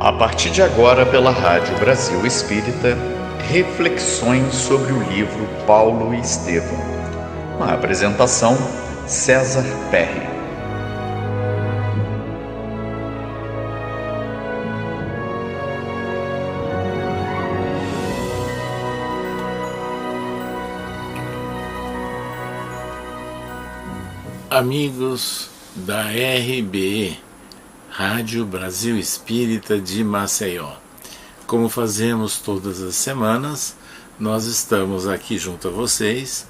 A partir de agora, pela Rádio Brasil Espírita, reflexões sobre o livro Paulo e Estevão. Uma apresentação, César Perry. Amigos da RBE, Rádio Brasil Espírita de Maceió. Como fazemos todas as semanas, nós estamos aqui junto a vocês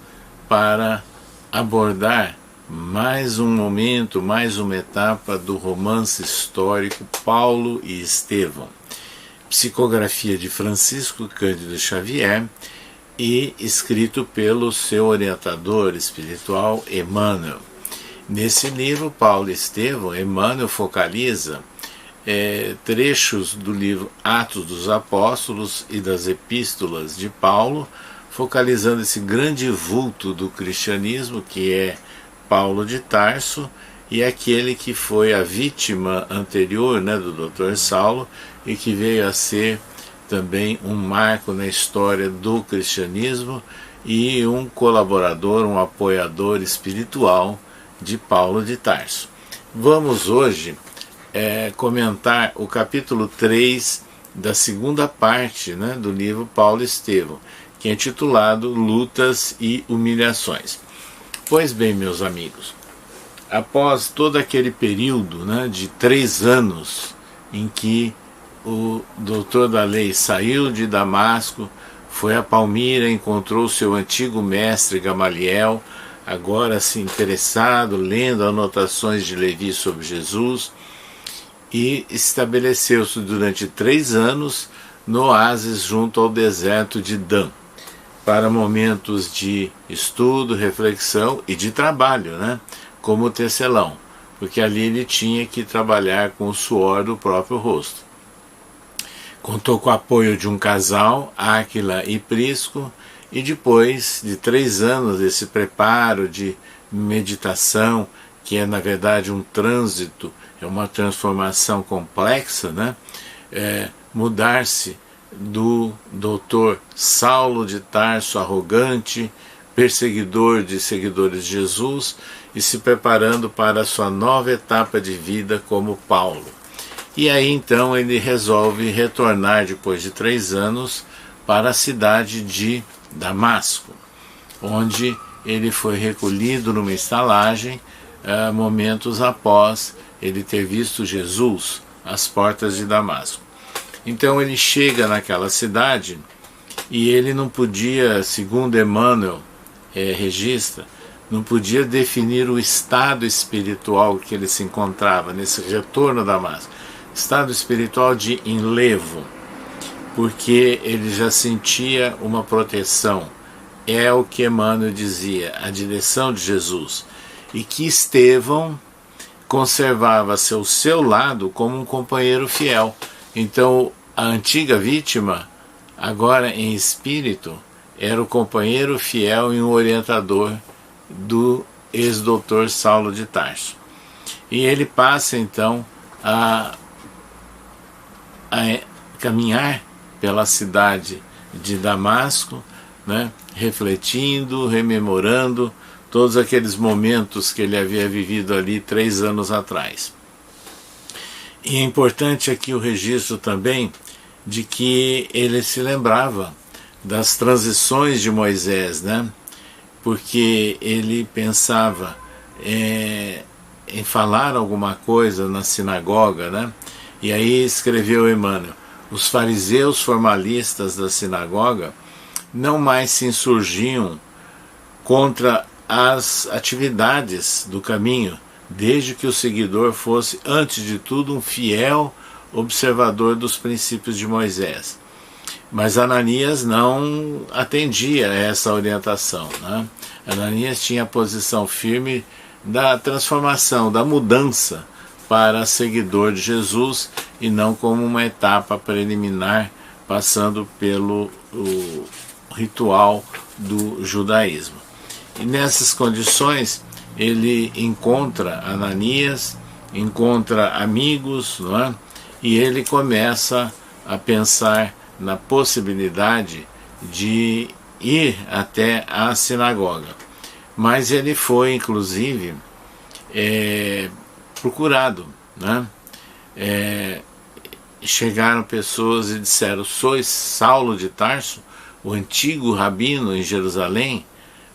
para abordar mais um momento, mais uma etapa do romance histórico Paulo e Estevão, psicografia de Francisco Cândido Xavier e escrito pelo seu orientador espiritual Emmanuel. Nesse livro, Paulo e Estevão, Emmanuel focaliza trechos do livro Atos dos Apóstolos e das Epístolas de Paulo, focalizando esse grande vulto do cristianismo que é Paulo de Tarso e aquele que foi a vítima anterior, do Dr. Saulo e que veio a ser também um marco na história do cristianismo e um colaborador, um apoiador espiritual de Paulo de Tarso. Vamos hoje comentar o capítulo 3 da segunda parte do livro Paulo e Estevão, que é intitulado Lutas e Humilhações. Pois bem, meus amigos, após todo aquele período de 3 anos em que o doutor da lei saiu de Damasco, foi a Palmira, encontrou seu antigo mestre Gamaliel, agora se interessado, lendo anotações de Levi sobre Jesus, e estabeleceu-se durante 3 anos no oásis junto ao deserto de Dan, para momentos de estudo, reflexão e de trabalho, como tecelão, porque ali ele tinha que trabalhar com o suor do próprio rosto. Contou com o apoio de um casal, Áquila e Prisco, e depois de 3 anos desse preparo de meditação, que é na verdade um trânsito, é uma transformação complexa, mudar-se do doutor Saulo de Tarso, arrogante, perseguidor de seguidores de Jesus, e se preparando para a sua nova etapa de vida como Paulo. E aí então ele resolve retornar depois de 3 anos para a cidade de Damasco, onde ele foi recolhido numa estalagem momentos após ele ter visto Jesus às portas de Damasco. Então ele chega naquela cidade e ele não podia, segundo Emmanuel registra, não podia definir o estado espiritual que ele se encontrava nesse retorno a Damasco, estado espiritual de enlevo, porque ele já sentia uma proteção, é o que Emmanuel dizia, a direção de Jesus, e que Estevão conservava-se ao seu lado como um companheiro fiel. Então a antiga vítima, agora em espírito, era o companheiro fiel e um orientador do ex-doutor Saulo de Tarso. E ele passa então a caminhar pela cidade de Damasco, refletindo, rememorando todos aqueles momentos que ele havia vivido ali 3 anos atrás. E é importante aqui o registro também de que ele se lembrava das transições de Moisés, porque ele pensava em falar alguma coisa na sinagoga, e aí escreveu Emmanuel: os fariseus formalistas da sinagoga não mais se insurgiam contra as atividades do caminho, desde que o seguidor fosse, antes de tudo, um fiel observador dos princípios de Moisés. Mas Ananias não atendia a essa orientação. Ananias tinha a posição firme da transformação, da mudança para seguidor de Jesus e não como uma etapa preliminar passando pelo ritual do judaísmo. E nessas condições ele encontra Ananias, encontra amigos, e ele começa a pensar na possibilidade de ir até a sinagoga. Mas ele foi, inclusive, procurado, né? Chegaram pessoas e disseram: sois Saulo de Tarso, o antigo rabino em Jerusalém?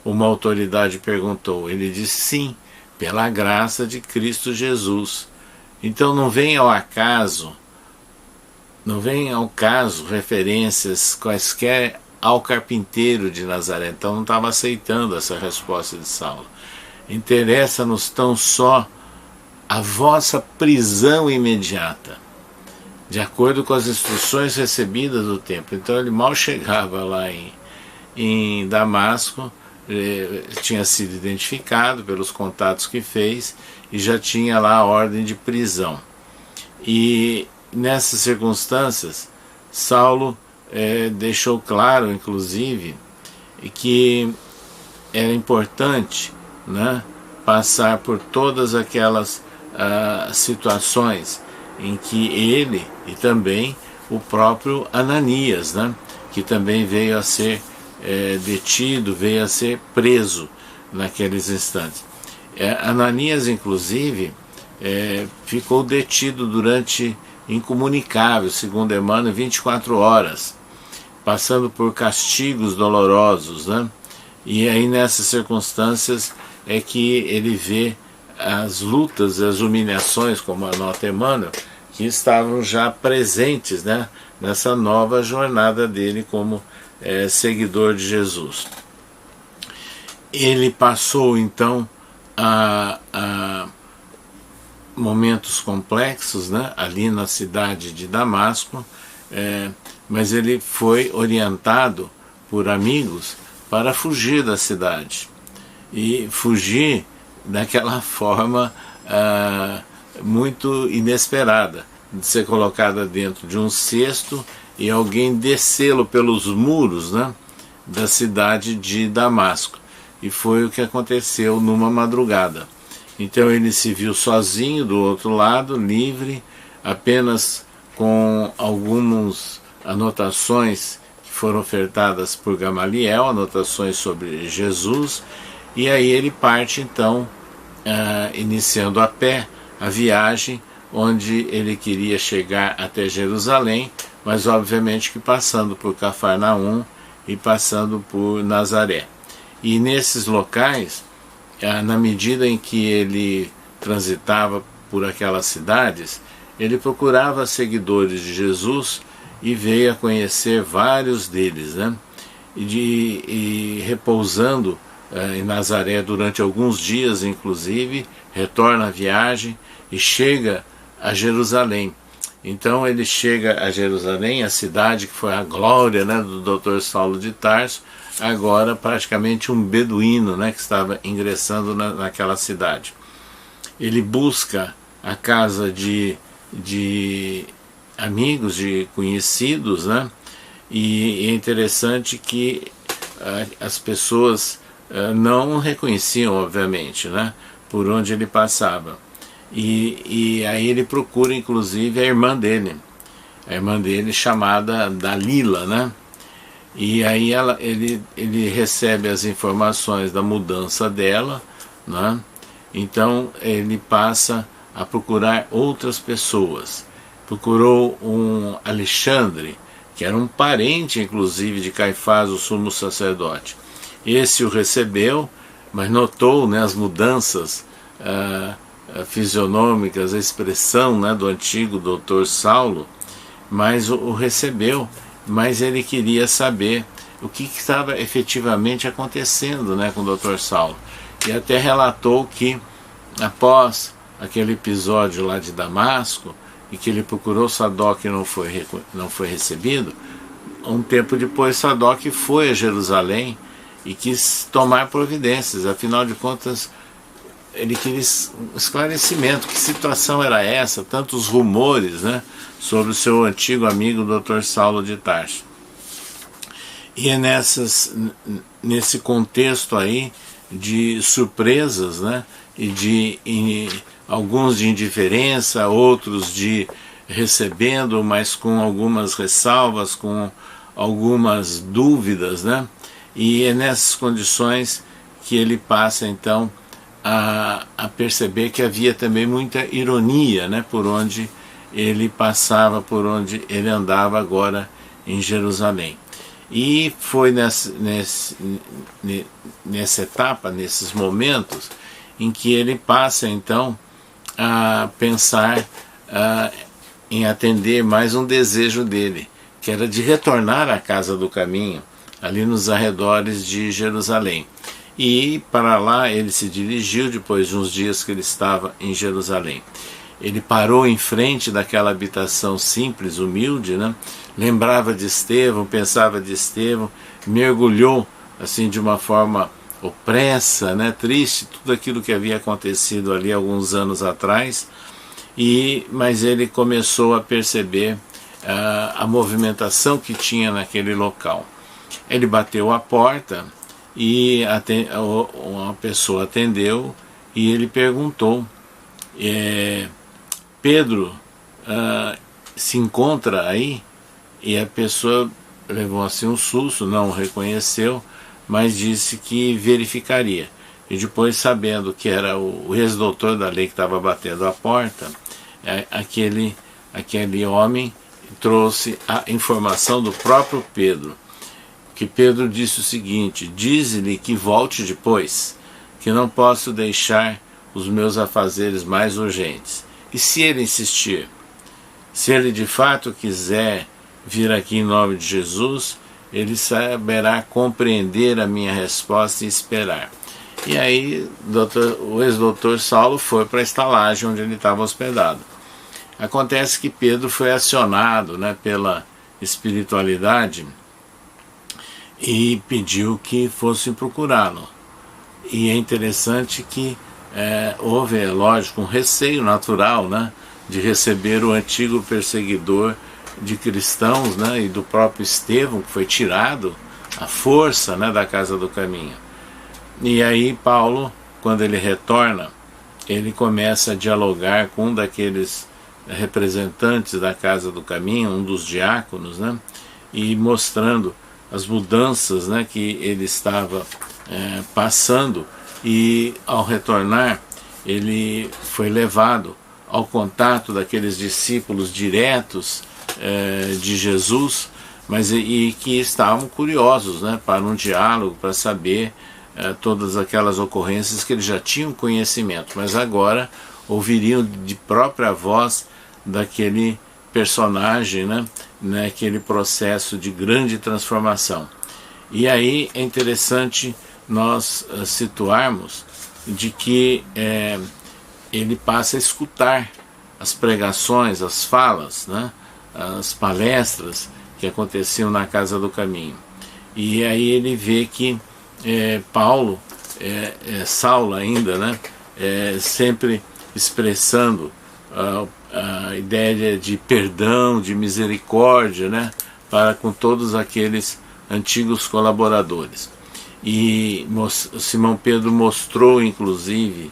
Uma autoridade perguntou. Ele disse: sim, pela graça de Cristo Jesus. Então não vem ao caso referências quaisquer ao carpinteiro de Nazaré. Então não estava aceitando essa resposta de Saulo. Interessa-nos tão só a vossa prisão imediata, de acordo com as instruções recebidas do templo. Então ele mal chegava lá em Damasco, tinha sido identificado pelos contatos que fez e já tinha lá a ordem de prisão. E nessas circunstâncias, Saulo deixou claro, inclusive, que era importante, né, passar por todas aquelas situações em que ele e também o próprio Ananias, né, que também veio a ser detido, veio a ser preso naqueles instantes. Ananias, inclusive, ficou detido durante incomunicável, segundo Emmanuel, 24 horas, passando por castigos dolorosos, né? E aí nessas circunstâncias é que ele vê as lutas, as humilhações, como anota Emmanuel, que estavam já presentes, né, nessa nova jornada dele como seguidor de Jesus. Ele passou então a momentos complexos, né, ali na cidade de Damasco, mas ele foi orientado por amigos para fugir da cidade, e fugir daquela forma muito inesperada, de ser colocada dentro de um cesto e alguém descê-lo pelos muros, né, da cidade de Damasco. E foi o que aconteceu numa madrugada. Então ele se viu sozinho do outro lado, livre, apenas com algumas anotações que foram ofertadas por Gamaliel, anotações sobre Jesus, e aí ele parte então, iniciando a pé a viagem, onde ele queria chegar até Jerusalém, mas obviamente que passando por Cafarnaum e passando por Nazaré. E nesses locais, na medida em que ele transitava por aquelas cidades, ele procurava seguidores de Jesus e veio a conhecer vários deles, né? E repousando em Nazaré durante alguns dias, inclusive, retorna à viagem e chega a Jerusalém. Então ele chega a Jerusalém, a cidade que foi a glória, né, do Dr. Saulo de Tarso, agora praticamente um beduíno, né, que estava ingressando naquela cidade. Ele busca a casa de amigos, de conhecidos, né, e é interessante que as pessoas não reconheciam, obviamente, né, por onde ele passava. E aí ele procura, inclusive, a irmã dele chamada Dalila, né? E aí ele recebe as informações da mudança dela, né? Então ele passa a procurar outras pessoas. Procurou um Alexandre, que era um parente, inclusive, de Caifás, o sumo sacerdote. Esse o recebeu, mas notou, né, as mudanças fisionômicas, a expressão, né, do antigo doutor Saulo, mas o recebeu, mas ele queria saber o que estava efetivamente acontecendo, né, com o doutor Saulo. E até relatou que, após aquele episódio lá de Damasco, e que ele procurou Sadoc e não foi recebido, um tempo depois Sadoc foi a Jerusalém e quis tomar providências. Afinal de contas, ele queria esclarecimento, que situação era essa, tantos rumores, né, sobre o seu antigo amigo Dr. Saulo de Tarso. E é nesse contexto aí de surpresas, né, e alguns de indiferença, outros de recebendo, mas com algumas ressalvas, com algumas dúvidas, né? E é nessas condições que ele passa então a perceber que havia também muita ironia, né? Por onde ele passava, por onde ele andava agora em Jerusalém. E foi nessa etapa, nesses momentos, em que ele passa então a pensar em atender mais um desejo dele, que era de retornar à casa do caminho, ali nos arredores de Jerusalém. E para lá ele se dirigiu depois de uns dias que ele estava em Jerusalém. Ele parou em frente daquela habitação simples, humilde, né? Lembrava de Estevão, pensava de Estevão, mergulhou assim de uma forma opressa, né? Triste, tudo aquilo que havia acontecido ali alguns anos atrás, mas ele começou a perceber a movimentação que tinha naquele local. Ele bateu a porta e uma pessoa atendeu e ele perguntou: Pedro se encontra aí? E a pessoa levou assim um susto, não o reconheceu, mas disse que verificaria. E depois, sabendo que era o ex-doutor da lei que estava batendo a porta, aquele homem trouxe a informação do próprio Pedro, que Pedro disse o seguinte: dize-lhe que volte depois, que não posso deixar os meus afazeres mais urgentes. E se ele insistir, se ele de fato quiser vir aqui em nome de Jesus, ele saberá compreender a minha resposta e esperar. E aí o ex-doutor Saulo foi para a estalagem onde ele estava hospedado. Acontece que Pedro foi acionado, né, pela espiritualidade e pediu que fossem procurá-lo. E é interessante que houve, é lógico, um receio natural, né, de receber o antigo perseguidor de cristãos, né, e do próprio Estevão, que foi tirado à força, né, da casa do caminho. E aí Paulo, quando ele retorna, ele começa a dialogar com um daqueles representantes da casa do caminho, um dos diáconos, né, e mostrando as mudanças, né, que ele estava passando. E ao retornar, ele foi levado ao contato daqueles discípulos diretos de Jesus, mas e que estavam curiosos, né, para um diálogo, para saber todas aquelas ocorrências que eles já tinham conhecimento, mas agora ouviriam de própria voz daquele personagem, né, naquele processo de grande transformação. E aí é interessante nós situarmos de que ele passa a escutar as pregações, as falas, né, as palestras que aconteciam na casa do caminho. E aí ele vê que Paulo, Saulo ainda, né, sempre expressando a ideia de perdão, de misericórdia, né, para com todos aqueles antigos colaboradores. E Simão Pedro mostrou inclusive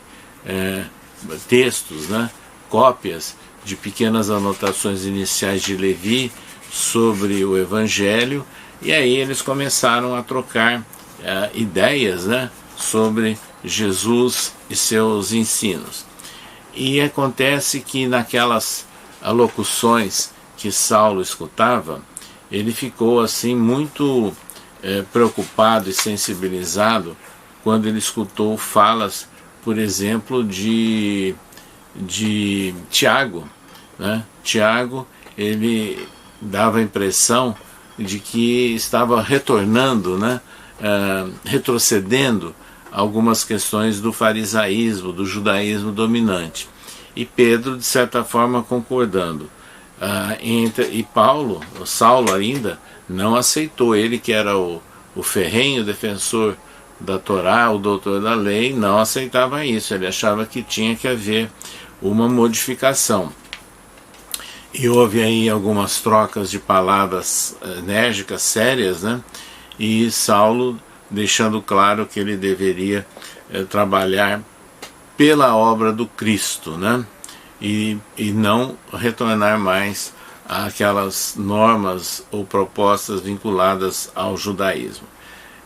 textos, né, cópias de pequenas anotações iniciais de Levi sobre o Evangelho, e aí eles começaram a trocar ideias, né, sobre Jesus e seus ensinos. E acontece que naquelas alocuções que Saulo escutava, ele ficou assim muito preocupado e sensibilizado quando ele escutou falas, por exemplo, de Tiago, né? Tiago, ele dava a impressão de que estava retornando, né? Retrocedendo algumas questões do farisaísmo, do judaísmo dominante. E Pedro, de certa forma, concordando. E Saulo ainda não aceitou. Ele, que era o ferrenho defensor da Torá, o doutor da lei, não aceitava isso. Ele achava que tinha que haver uma modificação. E houve aí algumas trocas de palavras enérgicas, sérias, né? E Saulo deixando claro que ele deveria trabalhar pela obra do Cristo, né? e não retornar mais àquelas normas ou propostas vinculadas ao judaísmo.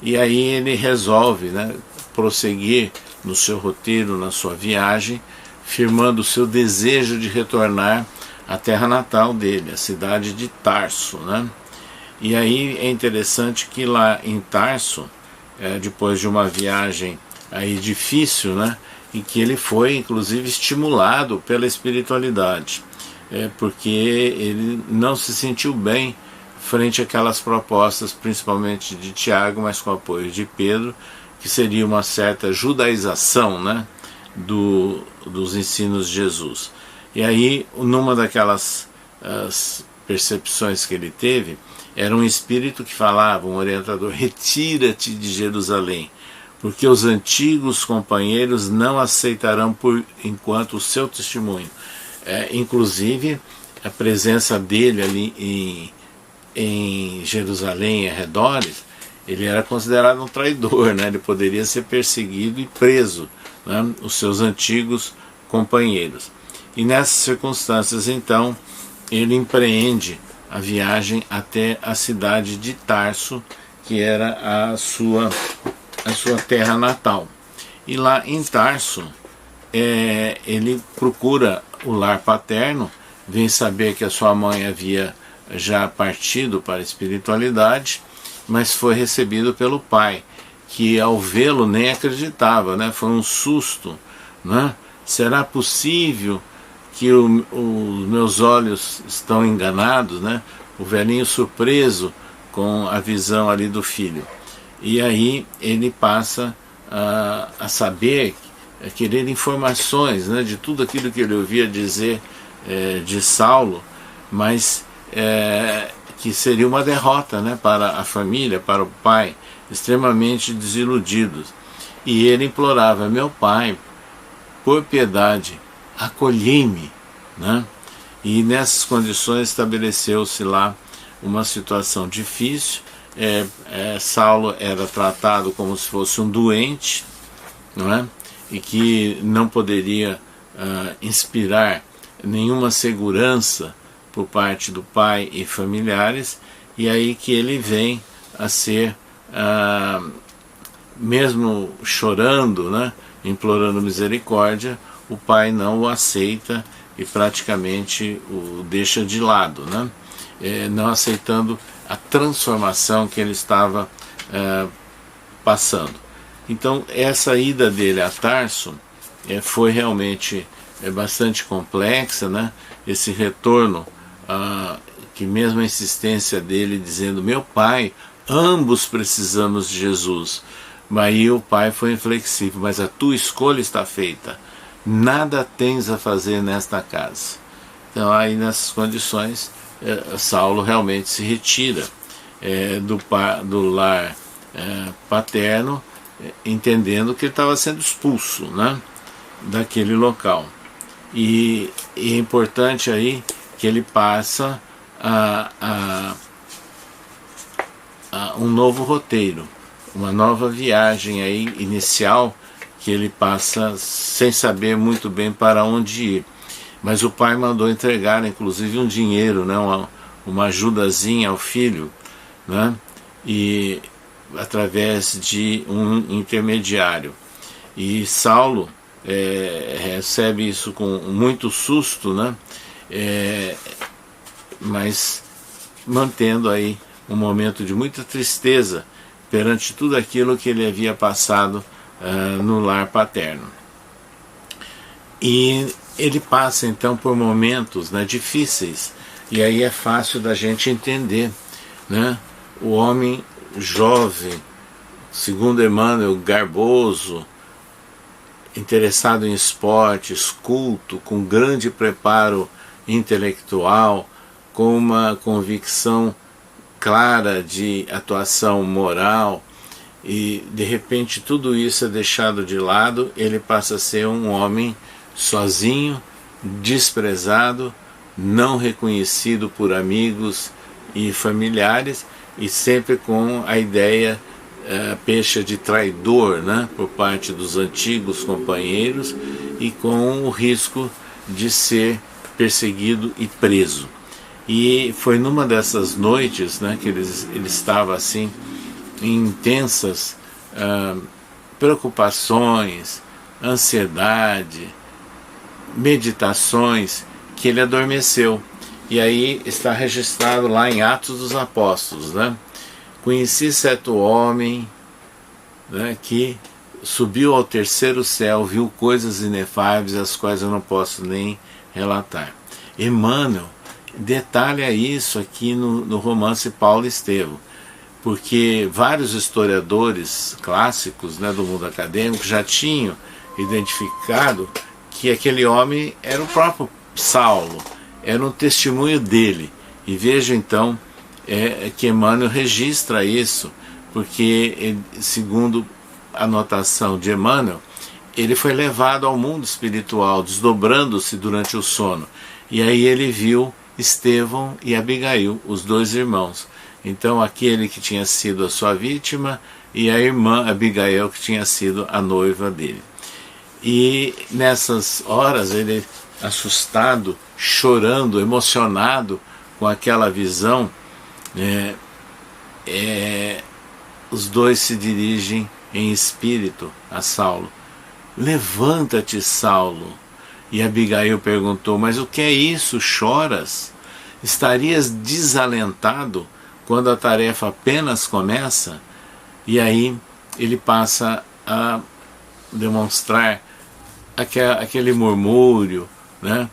E aí ele resolve, né, prosseguir no seu roteiro, na sua viagem, firmando o seu desejo de retornar à terra natal dele, a cidade de Tarso, né? E aí é interessante que lá em Tarso, depois de uma viagem aí difícil, né, em que ele foi inclusive estimulado pela espiritualidade, porque ele não se sentiu bem frente àquelas propostas, principalmente de Tiago, mas com apoio de Pedro, que seria uma certa judaização, né, dos ensinos de Jesus. E aí, numa daquelas percepções que ele teve, era um espírito que falava, um orientador: retira-te de Jerusalém, porque os antigos companheiros não aceitarão por enquanto o seu testemunho. Inclusive, a presença dele ali em Jerusalém e arredores, ele era considerado um traidor, né? Ele poderia ser perseguido e preso, né? Os seus antigos companheiros. E nessas circunstâncias, então, ele empreende a viagem até a cidade de Tarso, que era a sua terra natal. E lá em Tarso, ele procura o lar paterno, vem saber que a sua mãe havia já partido para a espiritualidade, mas foi recebido pelo pai, que ao vê-lo nem acreditava, né? Foi um susto, né? Será possível que os meus olhos estão enganados, né? O velhinho surpreso com a visão ali do filho. E aí ele passa a saber, a querer informações, né, de tudo aquilo que ele ouvia dizer de Saulo, mas que seria uma derrota, né, para a família, para o pai, extremamente desiludidos. E ele implorava: meu pai, por piedade, acolhei-me, né? E nessas condições estabeleceu-se lá uma situação difícil. Saulo era tratado como se fosse um doente, não é? E que não poderia inspirar nenhuma segurança por parte do pai e familiares, e aí que ele vem a ser, mesmo chorando, né, implorando misericórdia, o pai não o aceita e praticamente o deixa de lado, né, não aceitando a transformação que ele estava passando. Então essa ida dele a Tarso foi realmente bastante complexa, né? Esse retorno, que mesmo a insistência dele dizendo: meu pai, ambos precisamos de Jesus, mas aí o pai foi inflexível: mas a tua escolha está feita, nada tens a fazer nesta casa. Então aí nessas condições Saulo realmente se retira do lar paterno, entendendo que ele estava sendo expulso, né, daquele local. E é importante aí que ele passa a um novo roteiro, uma nova viagem aí inicial, que ele passa sem saber muito bem para onde ir. Mas o pai mandou entregar inclusive um dinheiro, né, uma ajudazinha ao filho, né, e através de um intermediário. E Saulo recebe isso com muito susto, né, mas mantendo aí um momento de muita tristeza perante tudo aquilo que ele havia passado no lar paterno. E ele passa então por momentos, né, difíceis, e aí é fácil da gente entender, né, o homem jovem, segundo Emmanuel, garboso, interessado em esportes, culto, com grande preparo intelectual, com uma convicção clara de atuação moral, e de repente tudo isso é deixado de lado. Ele passa a ser um homem sozinho, desprezado, não reconhecido por amigos e familiares, e sempre com a ideia pecha de traidor, né, por parte dos antigos companheiros, e com o risco de ser perseguido e preso. E foi numa dessas noites, né, que ele estava assim em intensas preocupações, ansiedade, meditações, que ele adormeceu. E aí está registrado lá em Atos dos Apóstolos, né? Conheci certo homem, né, que subiu ao terceiro céu, viu coisas inefáveis, as quais eu não posso nem relatar. Emmanuel detalha isso aqui no romance Paulo e Estevão, porque vários historiadores clássicos, né, do mundo acadêmico já tinham identificado que aquele homem era o próprio Saulo, era um testemunho dele. E veja então que Emmanuel registra isso, porque segundo a anotação de Emmanuel, ele foi levado ao mundo espiritual, desdobrando-se durante o sono, e aí ele viu Estevão e Abigail, os dois irmãos. Então aquele que tinha sido a sua vítima e a irmã Abigail, que tinha sido a noiva dele. E nessas horas ele, assustado, chorando, emocionado com aquela visão, os dois se dirigem em espírito a Saulo. Levanta-te, Saulo. E Abigail perguntou: mas o que é isso? Choras? Estarias desalentado quando a tarefa apenas começa? E aí ele passa a demonstrar aquele murmúrio, né?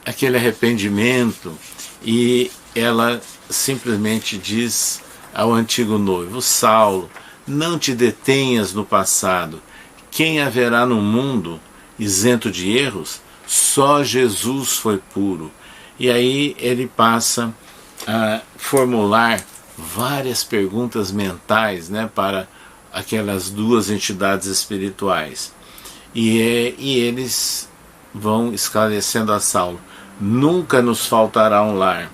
Aquele arrependimento, e ela simplesmente diz ao antigo noivo: Saulo, não te detenhas no passado. Quem haverá no mundo isento de erros? Só Jesus foi puro. E aí ele passa a formular várias perguntas mentais, né, para aquelas duas entidades espirituais. E eles vão esclarecendo a Saulo: nunca nos faltará um lar,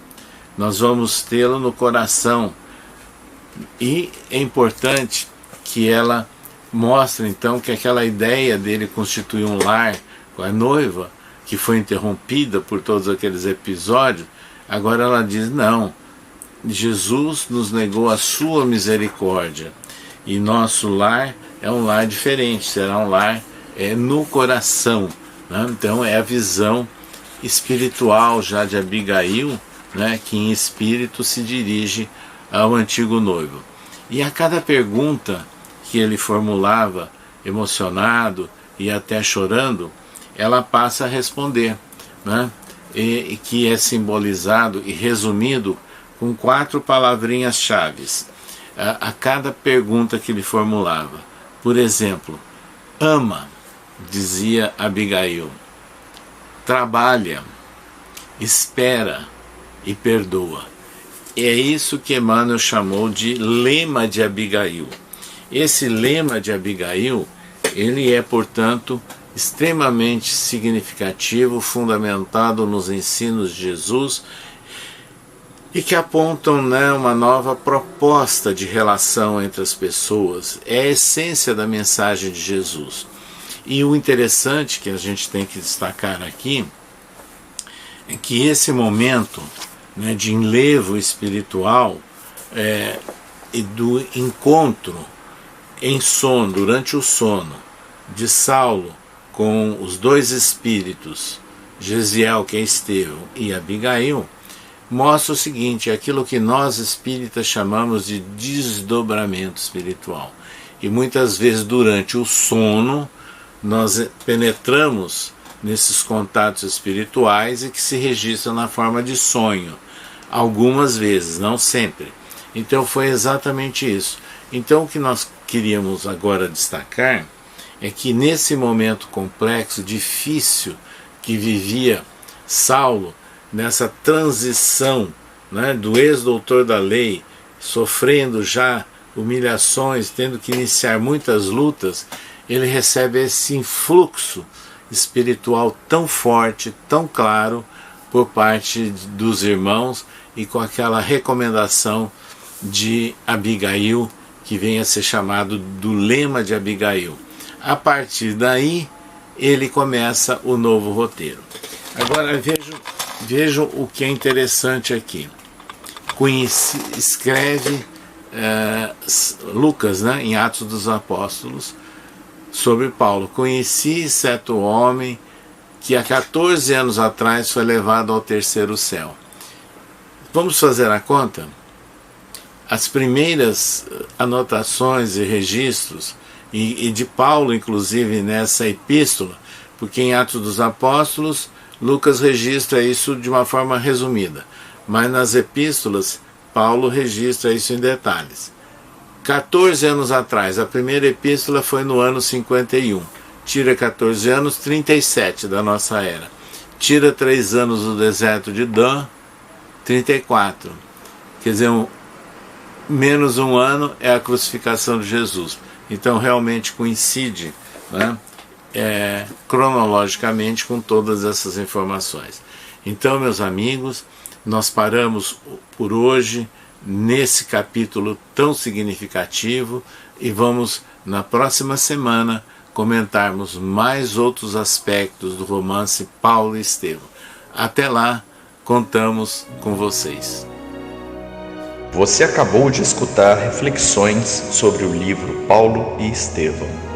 nós vamos tê-lo no coração. E é importante que ela mostre então que aquela ideia dele constituir um lar com a noiva, que foi interrompida por todos aqueles episódios, agora ela diz: não, Jesus nos negou a sua misericórdia, e nosso lar é um lar diferente, será um lar no coração, né? Então é a visão espiritual já de Abigail, né, que em espírito se dirige ao antigo noivo. E a cada pergunta que ele formulava, emocionado e até chorando, ela passa a responder, né? E que é simbolizado e resumido com 4 palavrinhas-chaves a cada pergunta que ele formulava. Por exemplo, ama, dizia Abigail, trabalha, espera e perdoa. É isso que Emmanuel chamou de lema de Abigail. Esse lema de Abigail, ele é, portanto, extremamente significativo, fundamentado nos ensinos de Jesus, e que apontam, né, uma nova proposta de relação entre as pessoas. É a essência da mensagem de Jesus. E o interessante que a gente tem que destacar aqui é que esse momento, né, de enlevo espiritual e do encontro em sono, durante o sono, de Saulo com os dois espíritos, Gesiel, que é Estevão, e Abigail, mostra o seguinte: aquilo que nós espíritas chamamos de desdobramento espiritual. E muitas vezes durante o sono nós penetramos nesses contatos espirituais e que se registram na forma de sonho, algumas vezes, não sempre. Então foi exatamente isso. Então o que nós queríamos agora destacar é que nesse momento complexo, difícil, que vivia Saulo, nessa transição, né, do ex-doutor da lei, sofrendo já humilhações, tendo que iniciar muitas lutas, ele recebe esse influxo espiritual tão forte, tão claro, por parte dos irmãos, e com aquela recomendação de Abigail, que vem a ser chamado do lema de Abigail. A partir daí, ele começa o novo roteiro. Agora vejam o que é interessante aqui. Escreve Lucas, né, em Atos dos Apóstolos, sobre Paulo. Conheci certo homem que há 14 anos atrás foi levado ao terceiro céu. Vamos fazer a conta? As primeiras anotações e registros, e de Paulo, inclusive, nessa epístola, porque em Atos dos Apóstolos, Lucas registra isso de uma forma resumida, mas nas epístolas, Paulo registra isso em detalhes. 14 anos atrás, a primeira epístola foi no ano 51. Tira 14 anos, 37 da nossa era. Tira 3 anos do deserto de Dan, 34. Quer dizer, menos um ano é a crucificação de Jesus. Então realmente coincide, né, cronologicamente com todas essas informações. Então, meus amigos, nós paramos por hoje nesse capítulo tão significativo e vamos na próxima semana comentarmos mais outros aspectos do romance Paulo e Estevão. Até lá, contamos com vocês. Você acabou de escutar reflexões sobre o livro Paulo e Estevão.